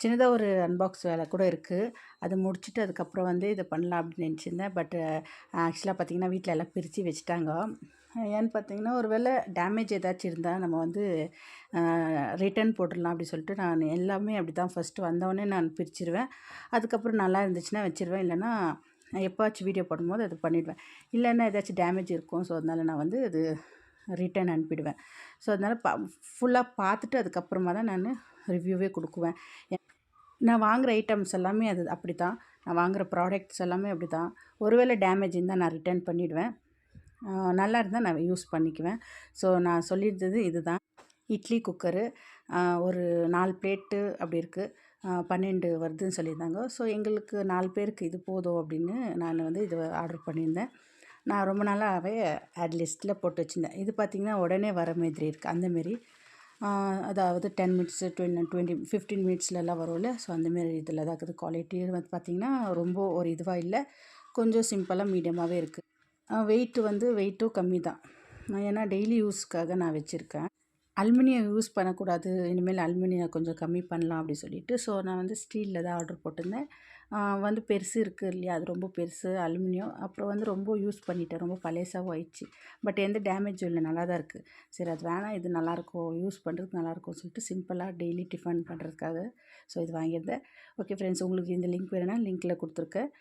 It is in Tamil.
சின்னதாக ஒரு அன்பாக்ஸ் வேலை கூட இருக்குது. அது முடிச்சுட்டு அதுக்கப்புறம் வந்து இதை பண்ணலாம் அப்படின்னு நினச்சிருந்தேன். பட் ஆக்சுவலாக பார்த்திங்கன்னா வீட்டில் எல்லாம் பிரித்து வச்சுட்டாங்க. ஏன்னு பார்த்தீங்கன்னா ஒரு வேளை டேமேஜ் ஏதாச்சும் இருந்தால் நம்ம வந்து ரிட்டர்ன் போட்டுடலாம் அப்படி சொல்லிட்டு நான் எல்லாமே அப்படி தான் ஃபஸ்ட்டு வந்தோடனே நான் பிரிச்சுருவேன். அதுக்கப்புறம் நல்லா இருந்துச்சுன்னா வச்சுருவேன். இல்லைன்னா எப்போவாச்சும் வீடியோ போடும்போது அது பண்ணிவிடுவேன். இல்லைன்னா ஏதாச்சும் டேமேஜ் இருக்கும். ஸோ அதனால் நான் வந்து அது ரிட்டர்ன் அனுப்பிடுவேன். ஸோ அதனால் ஃபுல்லாக பார்த்துட்டு அதுக்கப்புறமா தான் நான் ரிவ்யூவே கொடுக்குவேன். நான் வாங்குகிற ஐட்டம்ஸ் எல்லாமே அது அப்படி தான். நான் வாங்குகிற ப்ராடக்ட்ஸ் எல்லாமே அப்படி தான். ஒருவேளை டேமேஜ் இருந்தால் நான் ரிட்டர்ன் பண்ணிவிடுவேன். நல்லா இருந்தால் நான் யூஸ் பண்ணிக்குவேன். ஸோ நான் சொல்லியிருந்தது இதுதான். இட்லி குக்கரு ஒரு 4 பிளேட்டு அப்படி இருக்குது. 12 வருதுன்னு சொல்லியிருந்தாங்க. ஸோ எங்களுக்கு 4 பேருக்கு இது போதும் அப்படின்னு நான் வந்து இது ஆர்டர் பண்ணியிருந்தேன். நான் ரொம்ப நாளாகவே ஆட் லிஸ்ட்டில் போட்டு வச்சுருந்தேன். இது பார்த்திங்கன்னா உடனே வர மாதிரி இருக்குது. அந்தமாரி அதாவது 10 மினிட்ஸு 20 15 மினிட்ஸ்லலாம் வரும்ல. ஸோ அந்தமாரி இதில் தான் இருக்குது. குவாலிட்டி வந்து பார்த்திங்கன்னா ரொம்ப ஒரு இதுவாக இல்லை. கொஞ்சம் சிம்பிளாக மீடியமாகவே இருக்குது. வெயிட்டும் கம்மி தான். ஏன்னா டெய்லி யூஸ்க்காக நான் வச்சுருக்கேன். அலுமினியம் யூஸ் பண்ணக்கூடாது. இனிமேல் அலுமினியம் கொஞ்சம் கம்மி பண்ணலாம் அப்படி சொல்லிட்டு. ஸோ நான் வந்து ஸ்டீலில் தான் ஆர்டர் போட்டிருந்தேன். வந்து பெருசு இருக்குது இல்லையா, அது ரொம்ப பெருசு அலுமினியம். அப்புறம் வந்து ரொம்ப யூஸ் பண்ணிட்டேன். ரொம்ப பழசாவும் ஆயிடுச்சு. பட் எந்த டேமேஜும் இல்லை, நல்லா தான் இருக்குது. சரி அது வேணாம், இது நல்லாயிருக்கும், யூஸ் பண்ணுறதுக்கு நல்லாயிருக்கும்னு சொல்லிட்டு சிம்பிளாக டெய்லி டிஃபன் பண்ணுறதுக்காக ஸோ இது வாங்கியிருந்தேன். ஓகே ஃப்ரெண்ட்ஸ், உங்களுக்கு இந்த லிங்க் வேணும்னா லிங்க்கில் கொடுத்துருக்கேன்.